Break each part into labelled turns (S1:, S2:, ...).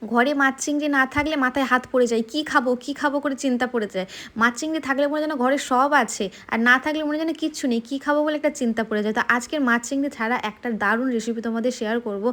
S1: ঘরে মাছ চিংড়ি না থাকলে মাথায় হাত পড়ে যায়, কী খাবো করে চিন্তা পড়ে যায়। মাছ চিংড়ি থাকলে মনে যেন ঘরে সব আছে, আর না থাকলে মনে যেন কিচ্ছু নেই, কী খাবো বলে একটা চিন্তা পড়ে যায়। তো আজকের মাছ চিংড়ি ছাড়া একটা দারুণ রেসিপি তোমাদের শেয়ার করব,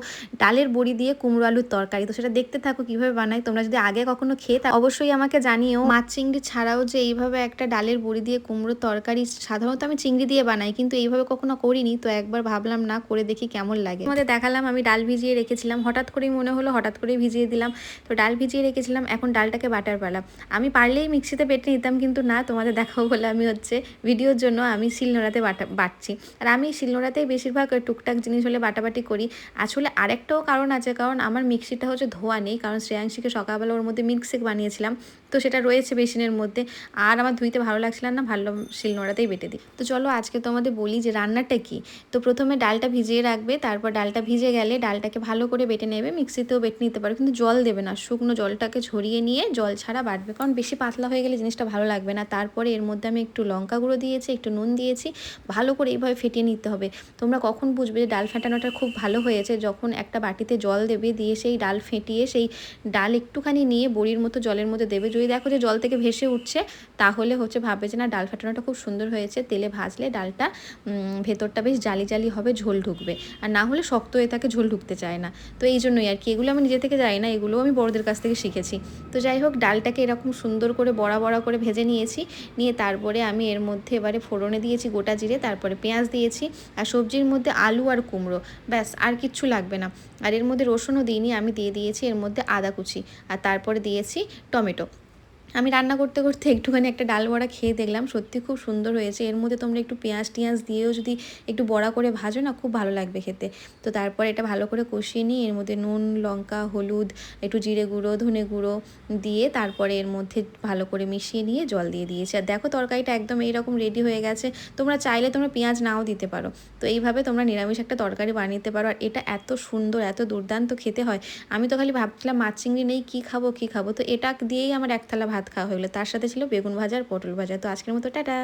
S1: ডালের বড়ি দিয়ে কুমড়ো আলুর তরকারি। তো সেটা দেখতে থাকো কীভাবে বানাই। তোমরা যদি আগে কখনো খেয়ে অবশ্যই আমাকে জানিও। মাছ চিংড়ি ছাড়াও যে এইভাবে একটা ডালের বড়ি দিয়ে কুমড়োর তরকারি, সাধারণত আমি চিংড়ি দিয়ে বানাই, কিন্তু এইভাবে কখনো করিনি। তো একবার ভাবলাম না করে দেখি কেমন লাগে। তোমাদের দেখালাম আমি ডাল ভিজিয়ে রেখেছিলাম, হঠাৎ করেই মনে হলো, হঠাৎ করেই ভিজিয়ে দিলাম। তো ডাল ভিজিয়ে রেখেছিলাম, এখন ডালটাকে বাটার পালা। আমি পারলেই মিক্সিতে বেটে নিতাম, কিন্তু না, তোমাদের দেখাবো বলে আমি ভিডিওর জন্য আমি শিলনোড়াতে বাটছি। আর আমি শিলনোড়াতেই বেশিরভাগ টুকটাক জিনিস হলে বাটাবাটি করি। আসলে আরেকটাও কারণ আছে, কারণ আমার মিক্সিটা ধোয়া নেই, কারণ শ্রেয়াংশীকে সকালবেলা ওর মধ্যে মিল্কশেক বানিয়েছিলাম, তো সেটা রয়েছে বেসিনের মধ্যে, আর আমার ধুইতে ভালো লাগছিল না, ভালো শিলনোড়াতেই বেটে দিই। তো চলো আজকে তোমাদের বলি যে রান্নাটা কি। তো প্রথমে ডালটা ভিজিয়ে রাখবে, তারপর ডালটা ভিজে গেলে ডালটাকে ভালো করে বেটে নেবে, মিক্সিতেও বেটে নিতে পারো, কিন্তু জল দেবে না, শুকনো জলটাকে ঝরিয়ে নিয়ে জল ছাড়া বাটবে, কারণ বেশি পাতলা হয়ে গেলে জিনিসটা ভালো লাগবে না। তারপরে এর মধ্যে আমি একটু লঙ্কা গুঁড়ো দিয়েছি, একটু নুন দিয়েছি, ভালো করে এইভাবে ফেটিয়ে নিতে হবে। তোমরা কখন বুঝবে যে ডাল ফাটানোটা খুব ভালো হয়েছে? যখন একটা বাটিতে জল দেবে, দিয়ে সেই ডাল ফেটিয়ে সেই ডাল একটুখানি নিয়ে বড়ির মতো জলের মধ্যে দেবে। যদি দেখো যে জল থেকে ভেসে উঠছে, তাহলে ভাববে যে না, ডাল ফাটানোটা খুব সুন্দর হয়েছে। তেলে ভাজলে ডালটা ভেতরটা বেশ জালি জালি হবে, ঝোল ঢুকবে, আর না হলে শক্ত হয়ে থাকে, ঝোল ঢুকতে চায় না। তো এই জন্যই আর কি, এগুলো আমি নিজে থেকে যাই না, এগুলো আমি বড়দের কাছ থেকে শিখেছি। তো যাই হোক, ডালটাকে এরকম সুন্দর করে বড়া বড়া করে ভেজে নিয়েছি, নিয়ে তারপরে আমি এর মধ্যে এবারে ফোড়নে দিয়েছি গোটা জিরে, তারপরে পেঁয়াজ দিয়েছি, আর সবজির মধ্যে আলু আর কুমড়ো, ব্যাস, আর কিচ্ছু লাগবে না। আর এর মধ্যে রসুনও দিইনি, আমি দিয়ে দিয়েছি এর মধ্যে আদা কুচি, আর তারপরে দিয়েছি টমেটো। আমি রান্না করতে করতে একটুখানি একটা ডাল বড়া খেয়ে দেখলাম, সত্যি খুব সুন্দর হয়েছে। এর মধ্যে তোমরা একটু পেঁয়াজ টিয়াজ দিয়েও যদি একটু বড়া করে ভাজো না, খুব ভালো লাগবে খেতে। তো তারপর এটা ভালো করে কষিয়ে নিয়ে এর মধ্যে নুন, লঙ্কা, হলুদ, একটু জিরে গুঁড়ো, ধনে গুঁড়ো দিয়ে তারপরে এর মধ্যে ভালো করে মিশিয়ে নিয়ে জল দিয়ে দিয়েছি। আর দেখো তরকারিটা একদম এইরকম রেডি হয়ে গেছে। তোমরা চাইলে তোমরা পেঁয়াজ নাও দিতে পারো। তো এইভাবে তোমরা নিরামিষ একটা তরকারি বানিয়ে নিতে পারো, আর এটা এত সুন্দর, এত দুর্দান্ত খেতে হয়। আমি তো খালি ভাবছিলাম মাছ চিংড়ি নেই, কী খাবো। তো এটা দিয়েই আমার এক থালা ভাত খাওয়া হলো, তার সাথে ছিল বেগুন ভাজা আর পটল ভাজা। তো আজকের মতো টাটা।